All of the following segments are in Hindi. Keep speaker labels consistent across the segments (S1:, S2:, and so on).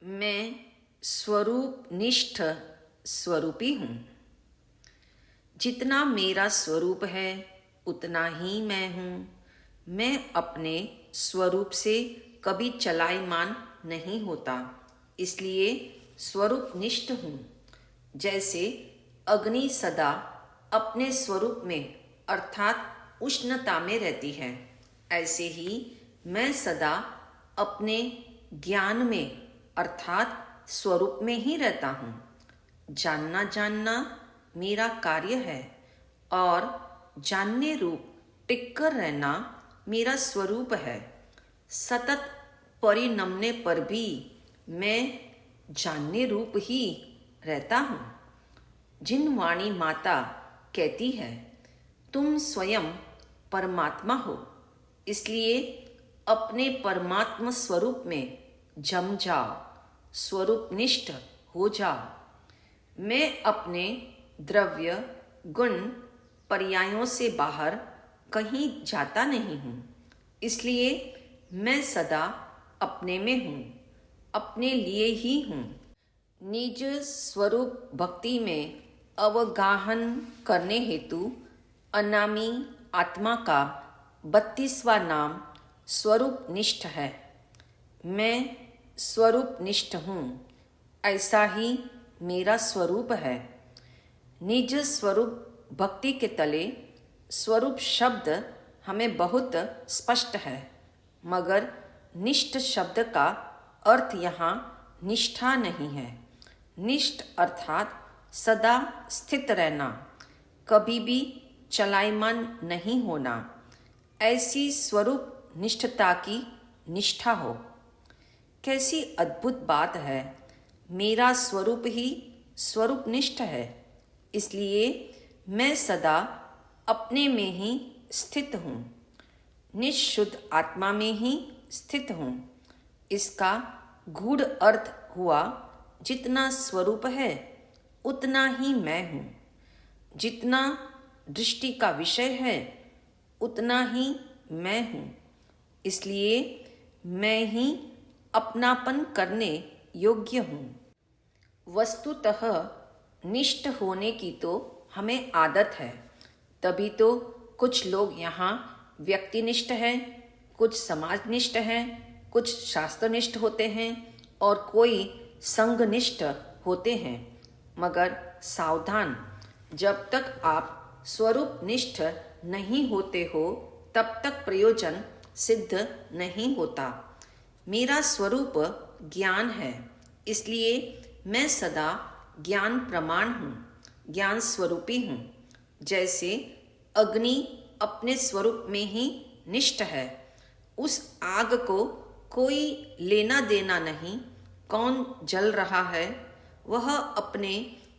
S1: मैं स्वरूप निष्ठ स्वरूपी हूँ। जितना मेरा स्वरूप है उतना ही मैं हूँ। मैं अपने स्वरूप से कभी चलायमान नहीं होता, इसलिए स्वरूप निष्ठ हूँ। जैसे अग्नि सदा अपने स्वरूप में अर्थात उष्णता में रहती है, ऐसे ही मैं सदा अपने ज्ञान में अर्थात स्वरूप में ही रहता हूँ। जानना जानना मेरा कार्य है और जानने रूप टिक कर रहना मेरा स्वरूप है। सतत परिणमने पर भी मैं जानने रूप ही रहता हूँ। जिन वाणी माता कहती है तुम स्वयं परमात्मा हो, इसलिए अपने परमात्मा स्वरूप में जम जाओ, स्वरूप निष्ठ हो जाओ। मैं अपने द्रव्य गुण पर्यायों से बाहर कहीं जाता नहीं हूँ, इसलिए मैं सदा अपने में हूँ, अपने लिए ही हूँ। निज स्वरूप भक्ति में अवगाहन करने हेतु अनामी आत्मा का 32वां नाम स्वरूप निष्ठ है। मैं स्वरूप निष्ठ हूँ, ऐसा ही मेरा स्वरूप है। निज स्वरूप भक्ति के तले स्वरूप शब्द हमें बहुत स्पष्ट है, मगर निष्ठ शब्द का अर्थ यहाँ निष्ठा नहीं है। निष्ठ अर्थात सदा स्थित रहना, कभी भी चलायमान नहीं होना, ऐसी स्वरूप निष्ठता की निष्ठा हो। कैसी अद्भुत बात है, मेरा स्वरूप ही स्वरूप निष्ठ है, इसलिए मैं सदा अपने में ही स्थित हूँ, निःशुद्ध आत्मा में ही स्थित हूँ। इसका गूढ़ अर्थ हुआ जितना स्वरूप है उतना ही मैं हूँ, जितना दृष्टि का विषय है उतना ही मैं हूँ, इसलिए मैं ही अपनापन करने योग्य हूँ। वस्तुतः निष्ठ होने की तो हमें आदत है, तभी तो कुछ लोग यहाँ व्यक्तिनिष्ठ हैं, कुछ समाजनिष्ठ हैं, कुछ शास्त्रनिष्ठ होते हैं और कोई संघनिष्ठ होते हैं। मगर सावधान, जब तक आप स्वरूप निष्ठ नहीं होते हो तब तक प्रयोजन सिद्ध नहीं होता। मेरा स्वरूप ज्ञान है, इसलिए मैं सदा ज्ञान प्रमाण हूँ, ज्ञान स्वरूपी हूँ। जैसे अग्नि अपने स्वरूप में ही निष्ठ है, उस आग को कोई लेना देना नहीं कौन जल रहा है, वह अपने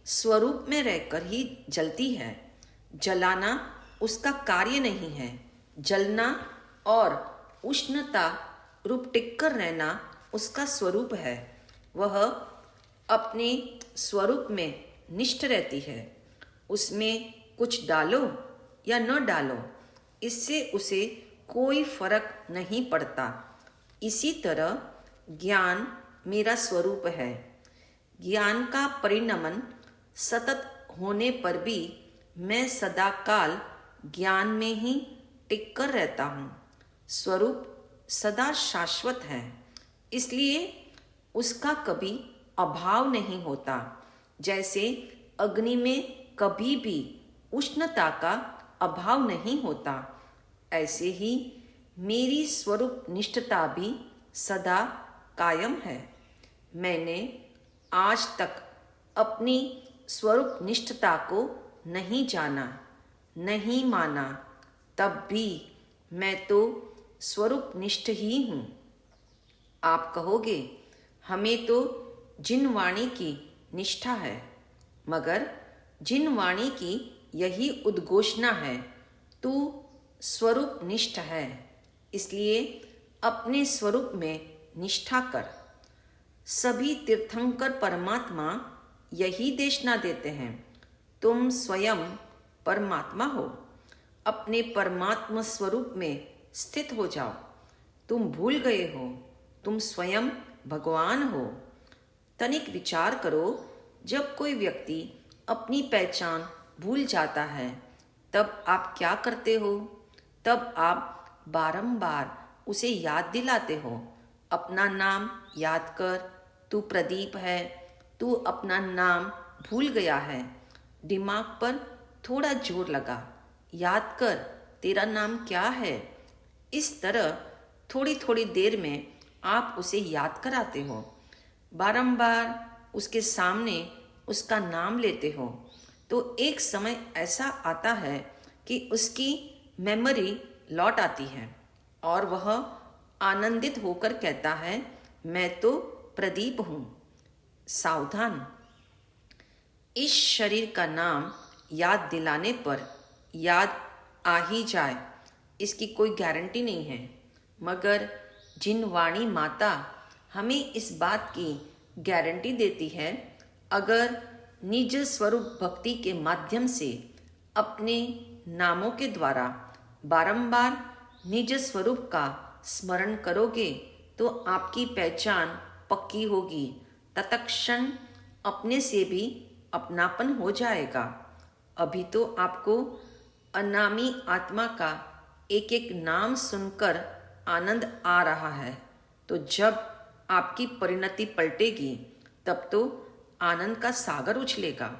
S1: स्वरूप में रहकर ही जलती है। जलाना उसका कार्य नहीं है, जलना और उष्णता रूप टिक कर रहना उसका स्वरूप है। वह अपने स्वरूप में निष्ठ रहती है, उसमें कुछ डालो या न डालो इससे उसे कोई फर्क नहीं पड़ता। इसी तरह ज्ञान मेरा स्वरूप है। ज्ञान का परिणमन सतत होने पर भी मैं सदा काल ज्ञान में ही टिक कर रहता हूँ। स्वरूप सदा शाश्वत है, इसलिए उसका कभी अभाव नहीं होता। जैसे अग्नि में कभी भी उष्णता का अभाव नहीं होता, ऐसे ही मेरी स्वरूप निष्ठता भी सदा कायम है। मैंने आज तक अपनी स्वरूप निष्ठता को नहीं जाना, नहीं माना, तब भी मैं तो स्वरूप निष्ठ ही हूँ। आप कहोगे हमें तो जिन वाणी की निष्ठा है, मगर जिन वाणी की यही उद्घोषणा है तू स्वरूप निष्ठ है, इसलिए अपने स्वरूप में निष्ठा कर। सभी तीर्थंकर परमात्मा यही देशना देते हैं, तुम स्वयं परमात्मा हो, अपने परमात्मा स्वरूप में स्थित हो जाओ। तुम भूल गए हो तुम स्वयं भगवान हो, तनिक विचार करो, जब कोई व्यक्ति अपनी पहचान भूल जाता है तब आप क्या करते हो? तब आप बारंबार उसे याद दिलाते हो। अपना नाम याद कर, तू प्रदीप है, तू अपना नाम भूल गया है। दिमाग पर थोड़ा जोर लगा, याद कर तेरा नाम क्या है। इस तरह थोड़ी थोड़ी देर में आप उसे याद कराते हो, बारंबार उसके सामने उसका नाम लेते हो। तो एक समय ऐसा आता है कि उसकी मेमोरी लौट आती है और वह आनंदित होकर कहता है, मैं तो प्रदीप हूँ। सावधान, इस शरीर का नाम याद दिलाने पर याद आ ही जाए, इसकी कोई गारंटी नहीं है। मगर जिन वाणी माता हमें इस बात की गारंटी देती है, अगर निज स्वरूप भक्ति के माध्यम से अपने नामों के द्वारा बारंबार निज स्वरूप का स्मरण करोगे तो आपकी पहचान पक्की होगी। तत्क्षण अपने से भी अपनापन हो जाएगा। अभी तो आपको अनामी आत्मा का एक एक नाम सुनकर आनंद आ रहा है, तो जब आपकी परिणति पलटेगी तब तो आनंद का सागर उछलेगा।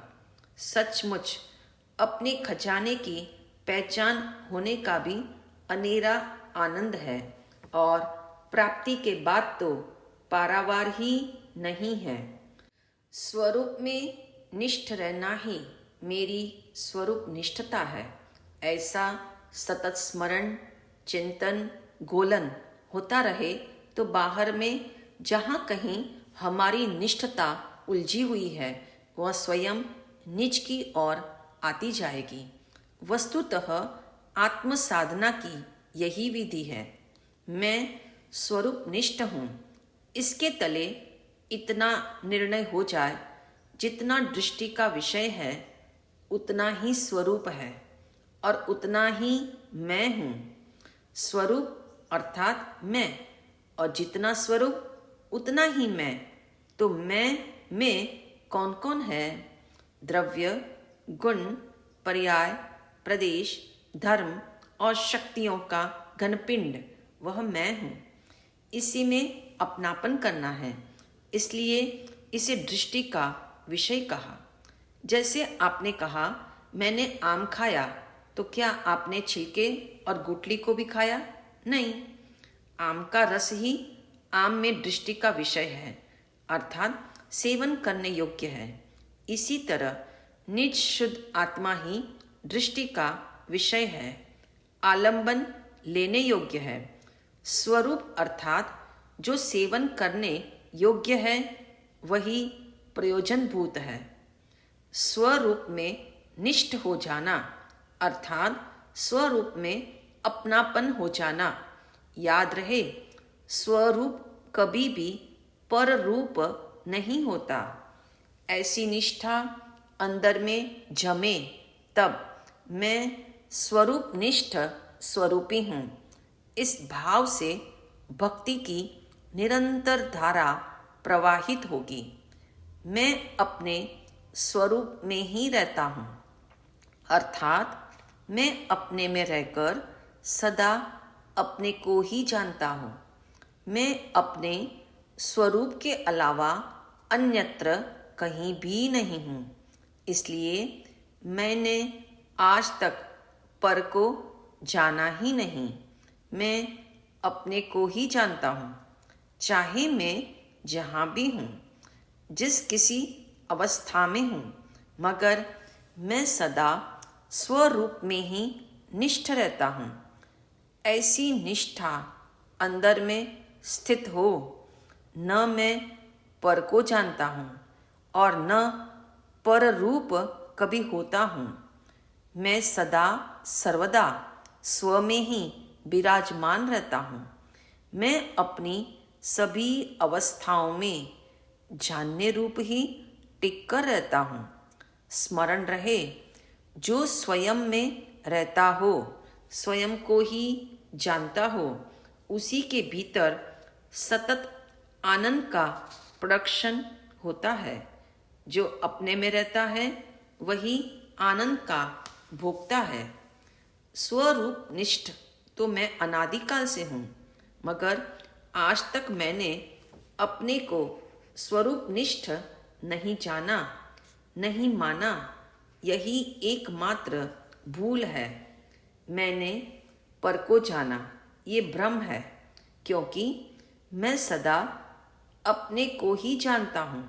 S1: सचमुच अपने खजाने की पहचान होने का भी अनेरा आनंद है और प्राप्ति के बाद तो पारावार ही नहीं है। स्वरूप में निष्ठ रहना ही मेरी स्वरूप निष्ठता है। ऐसा सतत स्मरण, चिंतन, गोलन होता रहे तो बाहर में जहाँ कहीं हमारी निष्ठता उलझी हुई है वह स्वयं निज की ओर आती जाएगी। वस्तुतः आत्म साधना की यही विधि है। मैं स्वरूप निष्ठ हूँ, इसके तले इतना निर्णय हो जाए, जितना दृष्टि का विषय है उतना ही स्वरूप है और उतना ही मैं हूँ। स्वरूप अर्थात मैं, और जितना स्वरूप उतना ही मैं। तो मैं में कौन कौन है? द्रव्य, गुण, पर्याय, प्रदेश, धर्म और शक्तियों का घनपिंड, वह मैं हूँ। इसी में अपनापन करना है, इसलिए इसे दृष्टि का विषय कहा। जैसे आपने कहा, मैंने आम खाया, तो क्या आपने छिलके और गुठली को भी खाया? नहीं, आम का रस ही आम में दृष्टि का विषय है, अर्थात सेवन करने योग्य है। इसी तरह निज शुद्ध आत्मा ही दृष्टि का विषय है, आलंबन लेने योग्य है। स्वरूप अर्थात जो सेवन करने योग्य है वही प्रयोजनभूत है। स्वरूप में निष्ठ हो जाना अर्थात स्वरूप में अपनापन हो जाना। याद रहे, स्वरूप कभी भी पर रूप नहीं होता। ऐसी निष्ठा अंदर में जमे तब मैं स्वरूप निष्ठ स्वरूपी हूँ। इस भाव से भक्ति की निरंतर धारा प्रवाहित होगी। मैं अपने स्वरूप में ही रहता हूँ, अर्थात मैं अपने में रहकर सदा अपने को ही जानता हूँ। मैं अपने स्वरूप के अलावा अन्यत्र कहीं भी नहीं हूँ। इसलिए मैंने आज तक पर को जाना ही नहीं। मैं अपने को ही जानता हूँ, चाहे मैं जहाँ भी हूँ, जिस किसी अवस्था में हूँ, मगर मैं सदा स्वरूप में ही निष्ठ रहता हूँ। ऐसी निष्ठा अंदर में स्थित हो, न मैं पर को जानता हूँ और न पर रूप कभी होता हूँ। मैं सदा सर्वदा स्व में ही विराजमान रहता हूँ। मैं अपनी सभी अवस्थाओं में जानने रूप ही टिक कर रहता हूँ। स्मरण रहे, जो स्वयं में रहता हो, स्वयं को ही जानता हो, उसी के भीतर सतत आनंद का प्रोडक्शन होता है। जो अपने में रहता है वही आनंद का भोगता है। स्वरूप निष्ठ तो मैं अनादिकाल से हूँ, मगर आज तक मैंने अपने को स्वरूप निष्ठ नहीं जाना, नहीं माना। यही एकमात्र भूल है। मैंने पर को जाना, ये भ्रम है, क्योंकि मैं सदा अपने को ही जानता हूँ,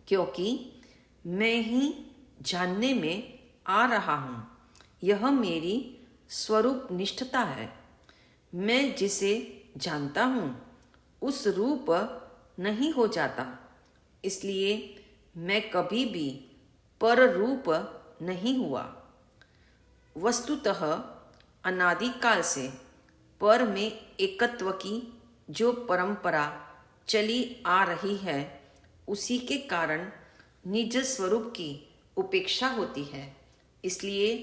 S1: क्योंकि मैं ही जानने में आ रहा हूँ। यह मेरी स्वरूप निष्ठता है। मैं जिसे जानता हूँ उस रूप नहीं हो जाता, इसलिए मैं कभी भी पर रूप नहीं हुआ। वस्तुतः अनादिकाल से पर में एकत्व की जो परंपरा चली आ रही है, उसी के कारण निज स्वरूप की उपेक्षा होती है। इसलिए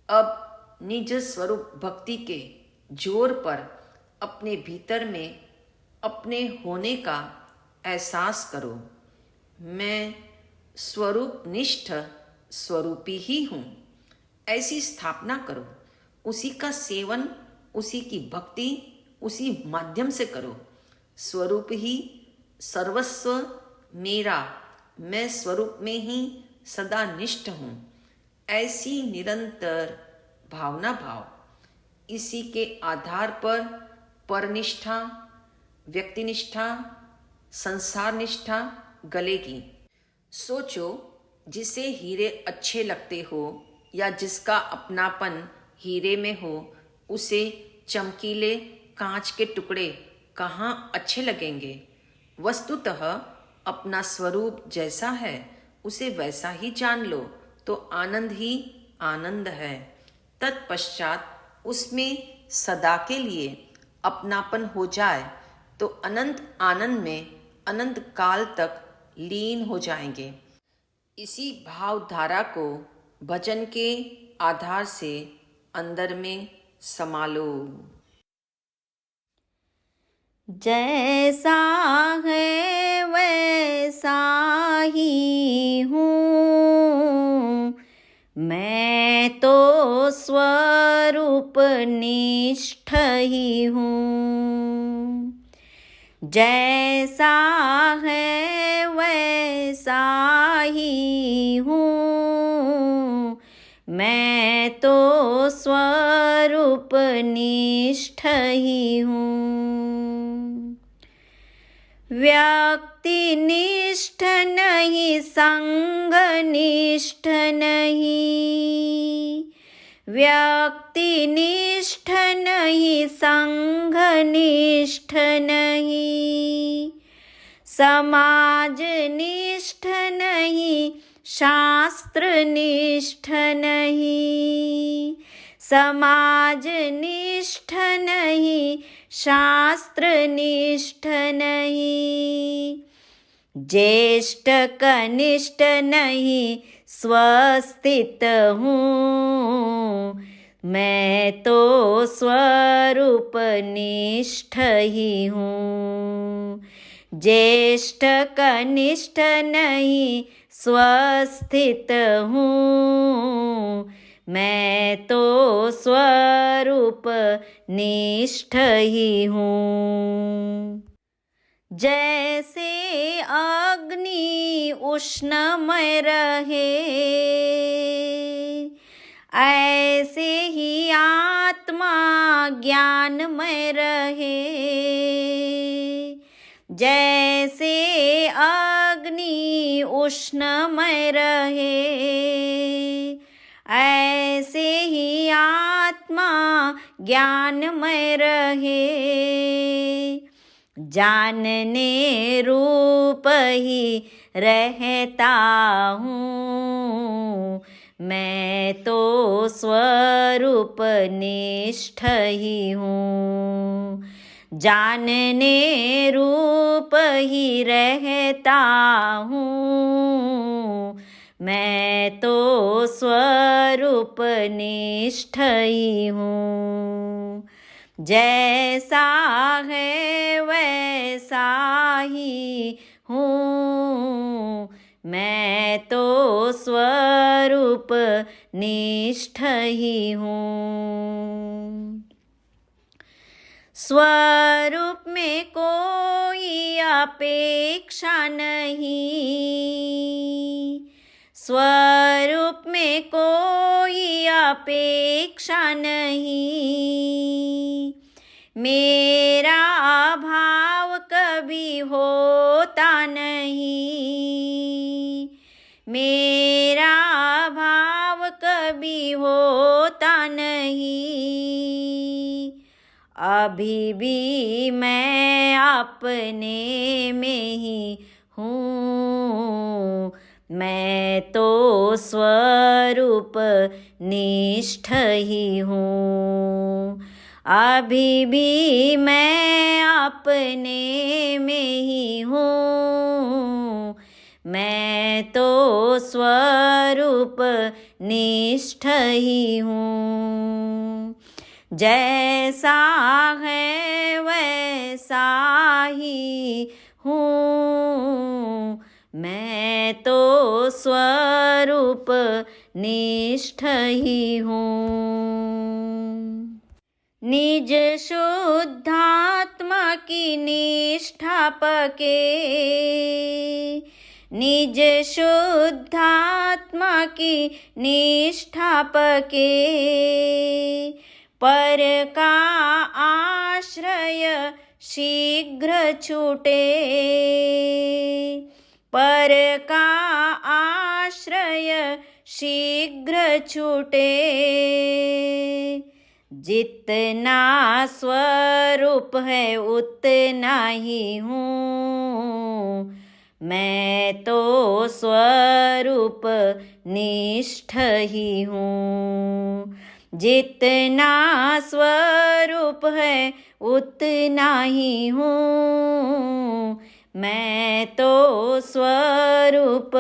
S1: अब निज स्वरूप भक्ति के जोर पर अपने भीतर में अपने होने का एहसास करो। मैं स्वरूप निष्ठ स्वरूपी ही हूँ, ऐसी स्थापना करो। उसी का सेवन, उसी की भक्ति उसी माध्यम से करो। स्वरूप ही सर्वस्व मेरा, मैं स्वरूप में ही सदा निष्ठ हूँ, ऐसी निरंतर भावना भाव। इसी के आधार पर परनिष्ठा, व्यक्तिनिष्ठा, संसार निष्ठा गलेगी। सोचो, जिसे हीरे अच्छे लगते हो या जिसका अपनापन हीरे में हो, उसे चमकीले कांच के टुकड़े कहाँ अच्छे लगेंगे। वस्तुतः अपना स्वरूप जैसा है उसे वैसा ही जान लो तो आनंद ही आनंद है। तत्पश्चात उसमें सदा के लिए अपनापन हो जाए तो अनंत आनंद में अनंत काल तक लीन हो जाएंगे। इसी भावधारा को भजन के आधार से अंदर में समा लो।
S2: जैसा है वैसा ही हूँ, मैं तो स्वरूप निष्ठ ही हूँ। जैसा है वैसा ही हूँ, मैं तो स्वरूप निष्ठ ही हूँ। व्यक्ति निष्ठ नहीं, संग निष्ठ नहीं। व्यक्ति निष्ठ नहीं, संग निष्ठ नहीं। समाज निष्ठ नहीं, शास्त्र निष्ठ नहीं। समाज निष्ठ नहीं, शास्त्र निष्ठ नहीं। ज्येष्ठ कनिष्ठ नहीं, स्वस्थित हूँ, मैं तो स्वरूप निष्ठ ही हूँ। ज्येष्ठ कनिष्ठ नहीं, स्वस्थित हूँ, मैं तो स्वरूप निष्ठ ही हूँ। जैसे अग्नि उष्णमय रहे, ऐसे ही आत्मा ज्ञानमय रहे। जैसे अग्नि उष्णमय रहे, ऐसे ही आत्मा ज्ञानमय रहे। जानने रूप ही रहता हूँ, मैं तो स्वरूप निष्ठ ही हूँ। जानने रूप ही रहता हूँ, मैं तो स्वरूप निष्ठ ही हूँ। जैसा है वैसा वैसा ही हूँ। मैं तो स्वरूप निष्ठ ही हूँ। स्वरूप में कोई अपेक्षा नहीं, स्वरूप में कोई अपेक्षा नहीं। मेरा अभाव कभी होता नहीं, मेरा अभाव कभी होता नहीं। अभी भी मैं अपने में ही हूँ। मैं तो स्वरूप निष्ठ ही हूँ। अभी भी मैं अपने में ही हूँ। मैं तो स्वरूप निष्ठ ही हूँ। जैसा है वैसा ही हूँ। मैं तो स्वरूप निष्ठ ही हूँ। निज शुद्धात्मा की निष्ठा पके, निज शुद्धात्मा की निष्ठा पके। पर का आश्रय शीघ्र छूटे, पर का आश्रय शीघ्र छूटे। जितना स्वरूप है उतना ही हूँ। मैं तो स्वरूप निष्ठ ही हूँ। जितना स्वरूप है उतना ही हूँ। मैं तो स्वरूप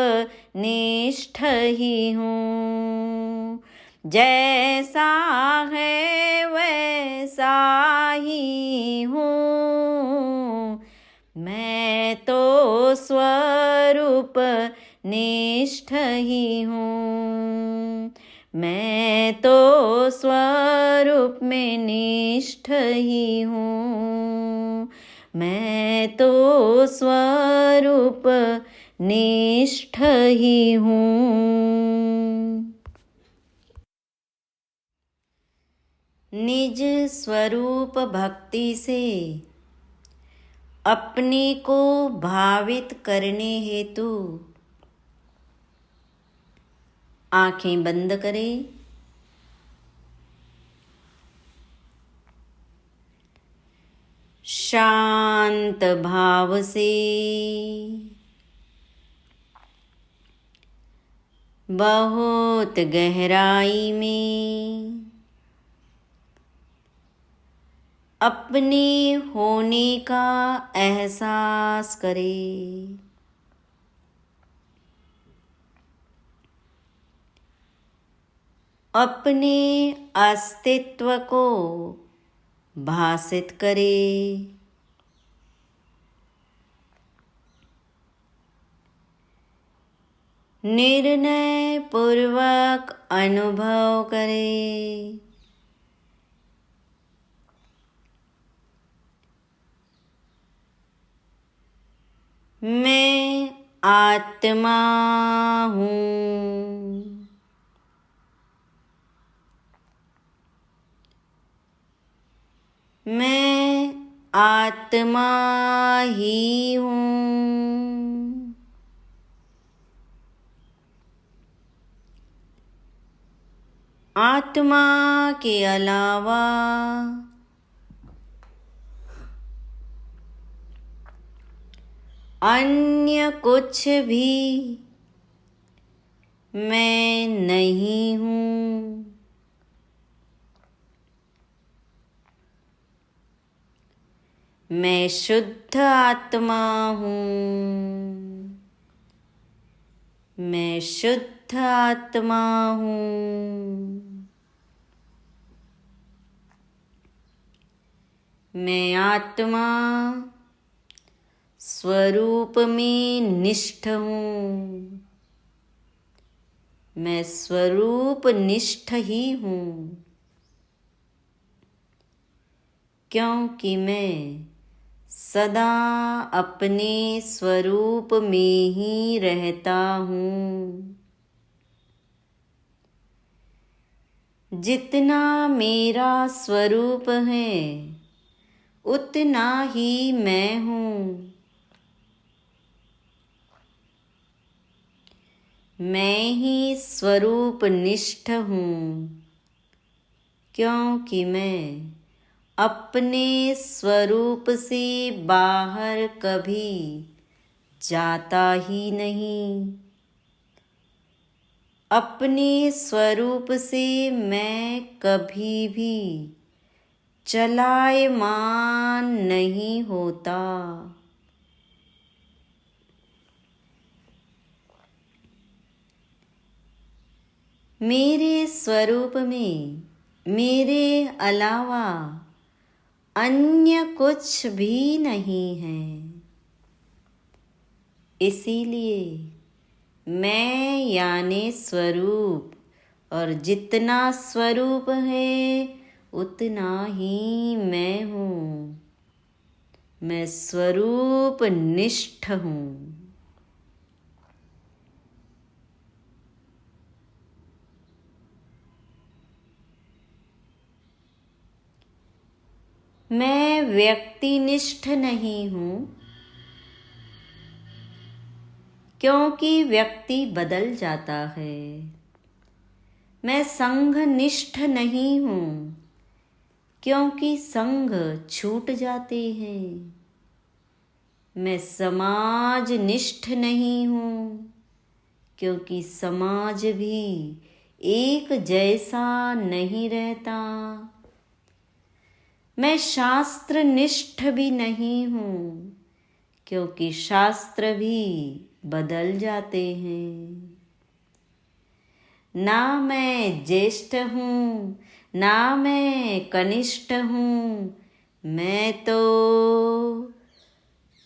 S2: निष्ठ ही हूँ। जैसा है वैसा ही हूँ। मैं तो स्वरूप निष्ठ ही हूँ। मैं तो स्वरूप में निष्ठ ही हूँ। मैं तो स्वरूप निष्ठ ही हूँ। निज स्वरूप भक्ति से अपने को भावित करने हेतु आंखें बंद करें। शांत भाव से बहुत गहराई में अपने होने का एहसास करें। अपने अस्तित्व को भासित करें। निर्णय पूर्वक अनुभव करें। मैं आत्मा हूँ। मैं आत्मा ही हूँ। आत्मा के अलावा अन्य कुछ भी मैं नहीं हूँ। मैं शुद्ध आत्मा हूँ। मैं शुद्ध आत्मा हूँ। मैं आत्मा स्वरूप में निष्ठ हूँ। मैं स्वरूप निष्ठ ही हूँ, क्योंकि मैं सदा अपने स्वरूप में ही रहता हूँ। जितना मेरा स्वरूप है उतना ही मैं हूँ। मैं ही स्वरूप निष्ठ हूँ, क्योंकि मैं अपने स्वरूप से बाहर कभी जाता ही नहीं। अपने स्वरूप से मैं कभी भी चलायमान नहीं होता। मेरे स्वरूप में मेरे अलावा अन्य कुछ भी नहीं है। इसीलिए मैं यानी स्वरूप, और जितना स्वरूप है उतना ही मैं हूँ। मैं स्वरूप निष्ठ हूँ। मैं व्यक्तिनिष्ठ नहीं हूँ, क्योंकि व्यक्ति बदल जाता है। मैं संघनिष्ठ नहीं हूँ, क्योंकि संघ छूट जाते हैं। मैं समाजनिष्ठ नहीं हूँ, क्योंकि समाज भी एक जैसा नहीं रहता। मैं शास्त्रनिष्ठ भी नहीं हूँ, क्योंकि शास्त्र भी बदल जाते हैं। ना मैं ज्येष्ठ हूँ, ना मैं कनिष्ठ हूँ। मैं तो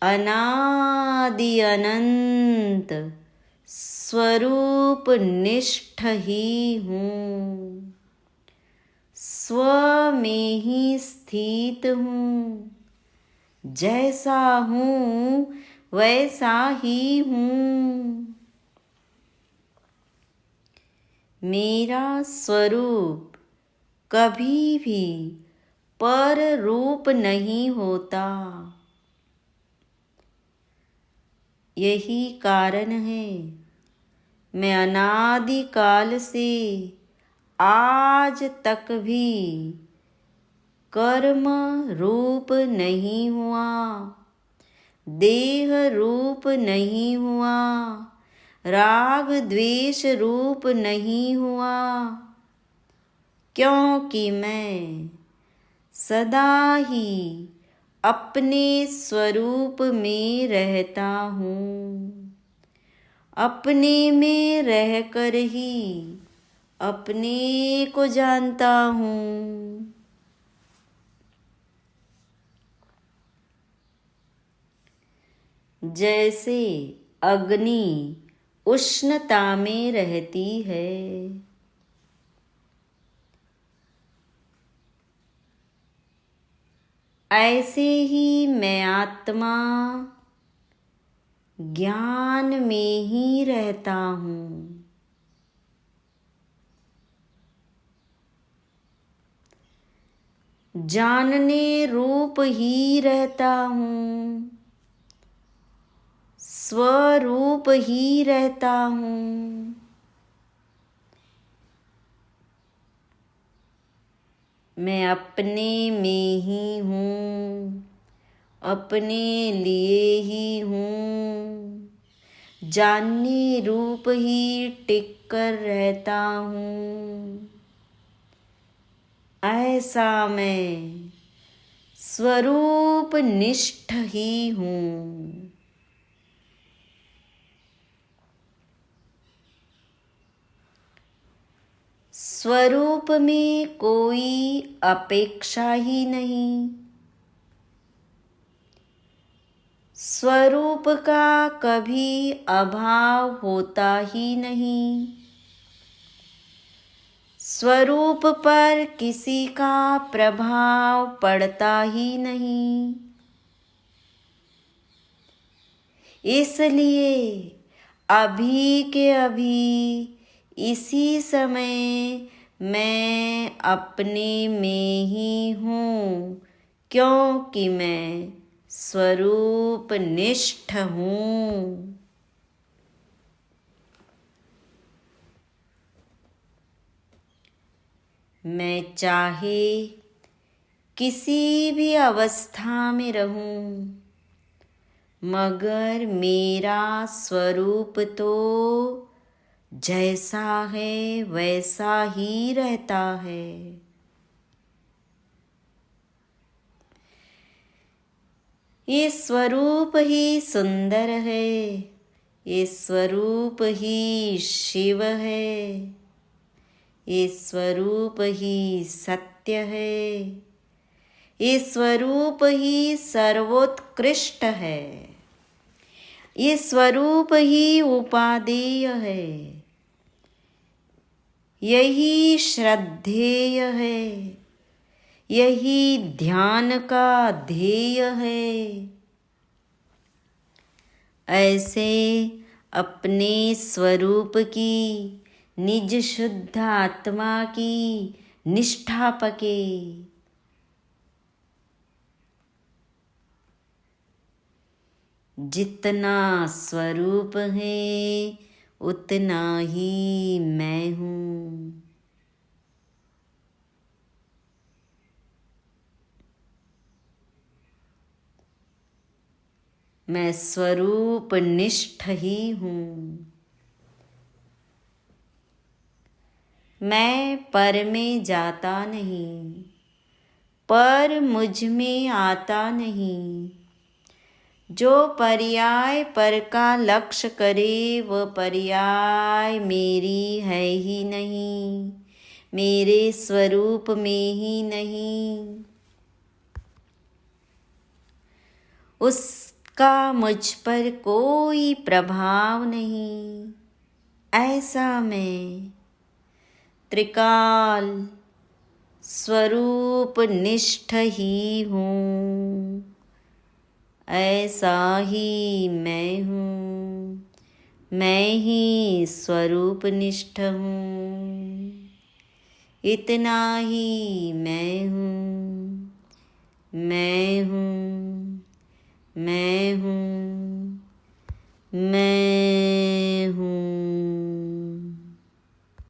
S2: अनादि अनंत स्वरूप निष्ठ ही हूँ। स्व में ही स्थित हूँ। जैसा हूँ वैसा ही हूँ। मेरा स्वरूप कभी भी पर रूप नहीं होता। यही कारण है मैं अनादिकाल से आज तक भी कर्म रूप नहीं हुआ, देह रूप नहीं हुआ, राग द्वेष रूप नहीं हुआ, क्योंकि मैं सदा ही अपने स्वरूप में रहता हूँ। अपने में रहकर ही अपने को जानता हूँ। जैसे अग्नि उष्णता में रहती है, ऐसे ही मैं आत्मा ज्ञान में ही रहता हूँ। जानने रूप ही रहता हूँ, स्वरूप ही रहता हूँ। मैं अपने में ही हूँ, अपने लिए ही हूँ। जानने रूप ही टिक कर रहता हूँ। ऐसा मैं स्वरूप निष्ठ ही हूँ। स्वरूप में कोई अपेक्षा ही नहीं। स्वरूप का कभी अभाव होता ही नहीं। स्वरूप पर किसी का प्रभाव पड़ता ही नहीं। इसलिए अभी के अभी इसी समय मैं अपने में ही हूँ, क्योंकि मैं स्वरूप निष्ठ हूँ। मैं चाहे किसी भी अवस्था में रहूं, मगर मेरा स्वरूप तो जैसा है वैसा ही रहता है। ये स्वरूप ही सुंदर है, ये स्वरूप ही शिव है, ये स्वरूप ही सत्य है, ये स्वरूप ही सर्वोत्कृष्ट है, ये स्वरूप ही उपादेय है, यही श्रद्धेय है, यही ध्यान का ध्येय है। ऐसे अपने स्वरूप की निज शुद्ध आत्मा की निष्ठा पके। जितना स्वरूप है उतना ही मैं हूँ। मैं स्वरूप निष्ठ ही हूँ। मैं पर में जाता नहीं, पर मुझ में आता नहीं। जो पर्याय पर का लक्ष्य करे वह पर्याय मेरी है ही नहीं, मेरे स्वरूप में ही नहीं। उसका मुझ पर कोई प्रभाव नहीं। ऐसा मैं त्रिकाल स्वरूप निष्ठ ही हूँ। ऐसा ही मैं हूँ, मैं ही स्वरूप निष्ठ हूँ। इतना ही मैं हूँ, मैं हूँ, मैं हूँ, मैं